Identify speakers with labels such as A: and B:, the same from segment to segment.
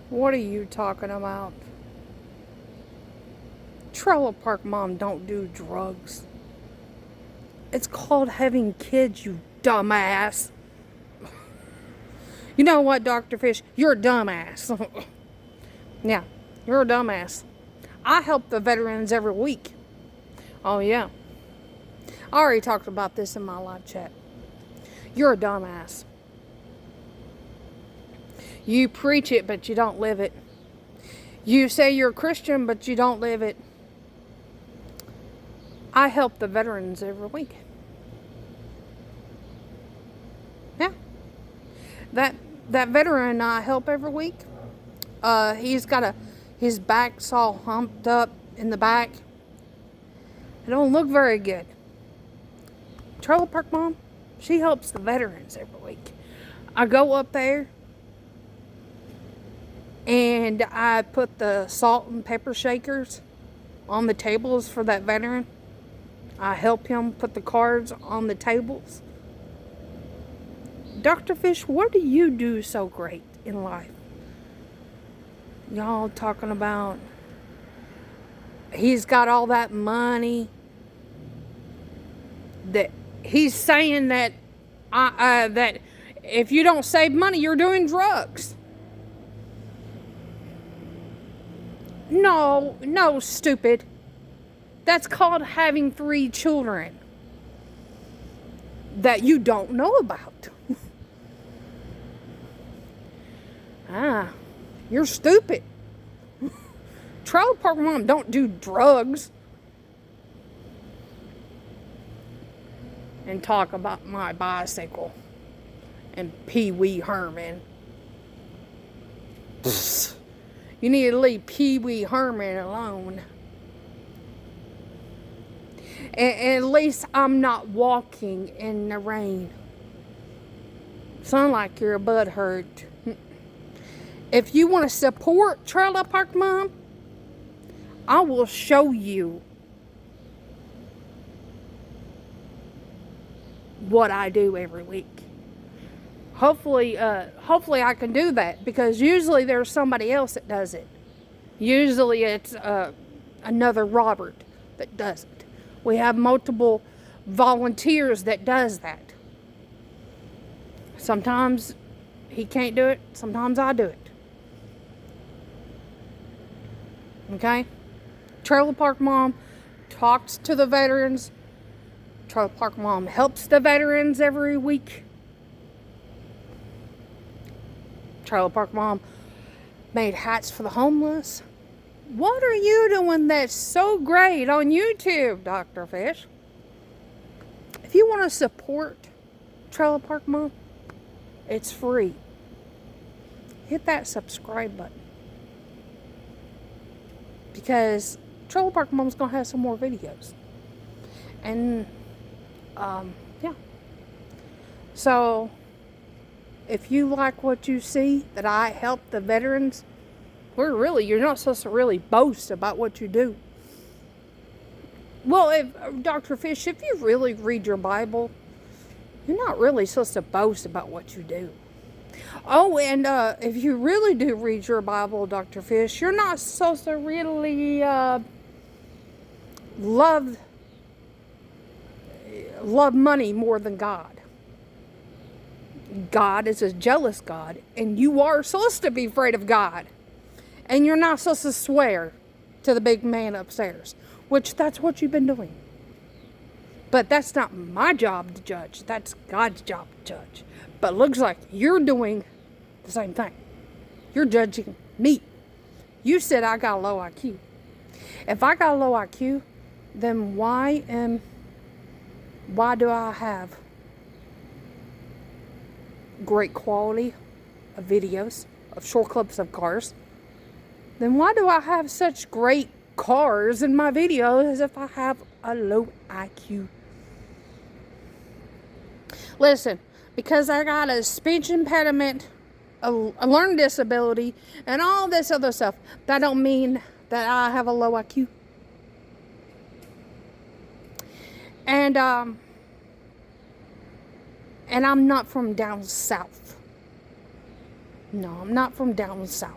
A: What are you talking about? Trailer Park Mom don't do drugs. It's called having kids, you dumbass. You know what, Dr. Fish? You're a dumbass. Yeah, you're a dumbass. I help the veterans every week. Oh, yeah. I already talked about this in my live chat. You're a dumbass. You preach it, but you don't live it. You say you're a Christian, but you don't live it. I help the veterans every week. Yeah. That veteran I help every week, he's got his back's all humped up in the back. It don't look very good. Trailer Park Mom, she helps the veterans every week. I go up there and I put the salt and pepper shakers on the tables for that veteran. I help him put the cards on the tables. Dr. Fish, what do you do so great in life? Y'all talking about he's got all that money, that he's saying that that if you don't save money, you're doing drugs. No, stupid. That's called having 3 children that you don't know about. You're stupid. Trailer Park Mom don't do drugs. And talk about my bicycle and Pee Wee Herman. You need to leave Pee Wee Herman alone. And at least I'm not walking in the rain. Sound like your butt hurt. If you want to support Trailer Park Mom, I will show you what I do every week. Hopefully I can do that, because usually there's somebody else that does it. Usually it's another Robert that does it. We have multiple volunteers that does that. Sometimes he can't do it. Sometimes I do it. Okay? Trailer Park Mom talks to the veterans. Trailer Park Mom helps the veterans every week. Trailer Park Mom made hats for the homeless. What are you doing that's so great on YouTube, Dr. Fish? If you want to support Trailer Park Mom, it's free. Hit that subscribe button, because Trailer Park Mom's going to have some more videos. And, yeah. So, if you like what you see, that I help the veterans, you're not supposed to really boast about what you do. Well, Dr. Fish, if you really read your Bible, you're not really supposed to boast about what you do. Oh, and if you really do read your Bible, Dr. Fish, you're not supposed to really love money more than God. God is a jealous God, and you are supposed to be afraid of God. And you're not supposed to swear to the big man upstairs, which that's what you've been doing. But that's not my job to judge. That's God's job to judge. But it looks like you're doing the same thing. You're judging me. You said I got a low IQ. If I got a low IQ, then why do I have great quality of videos, of short clips of cars? Then why do I have such great cars in my videos if I have a low IQ? Listen, because I got a speech impediment, a learning disability, and all this other stuff, that don't mean that I have a low IQ. And I'm not from down south. No, I'm not from down south.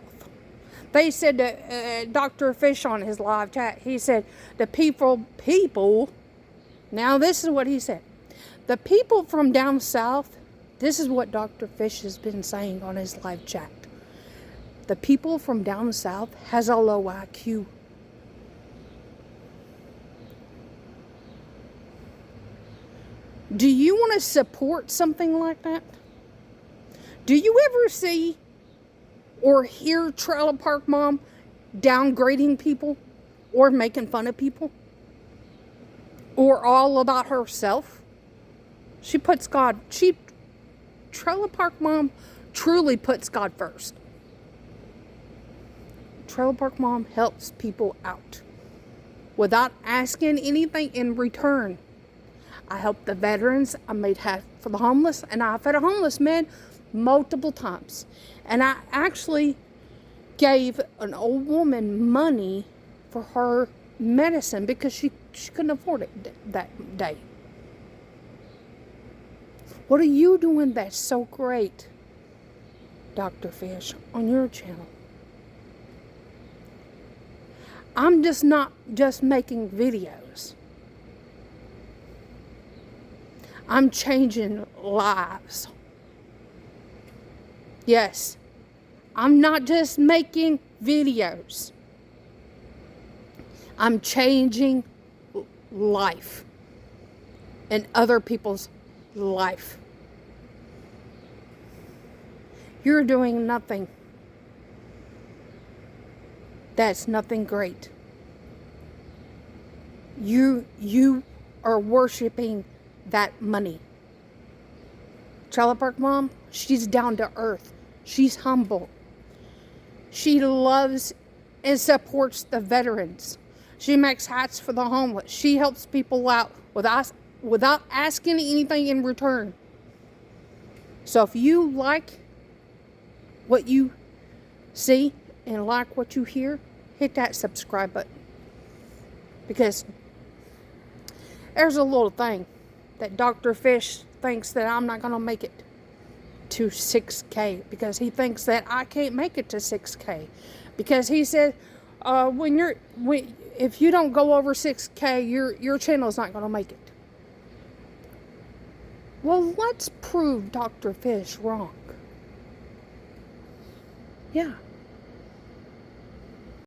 A: They said to Dr. Fish on his live chat, he said, the people, now this is what he said. The people from down south, this is what Dr. Fish has been saying on his live chat. The people from down south has a low IQ. Do you want to support something like that? Do you ever see or hear Trailer Park Mom downgrading people or making fun of people? Or all about herself? Trailer Park Mom truly puts God first. Trailer Park Mom helps people out without asking anything in return. I helped the veterans. I made half for the homeless, and I fed a homeless man multiple times. And I actually gave an old woman money for her medicine because she couldn't afford it that day. What are you doing that's so great, Dr. Fish, on your channel? I'm just not just making videos. I'm changing lives. Yes, I'm not just making videos. I'm changing life and other people's life. You're doing nothing. That's nothing great. You are worshiping that money. Trailer Park Mom, she's down to earth. She's humble. She loves and supports the veterans. She makes hats for the homeless. She helps people out without asking anything in return. So if you like what you see and like what you hear, hit that subscribe button. Because there's a little thing that Dr. Fish thinks that I'm not going to make it to 6K, because he thinks that I can't make it to 6K, because he said if you don't go over 6K, your channel's not going to make it. Well, let's prove Dr. Fish wrong. Yeah.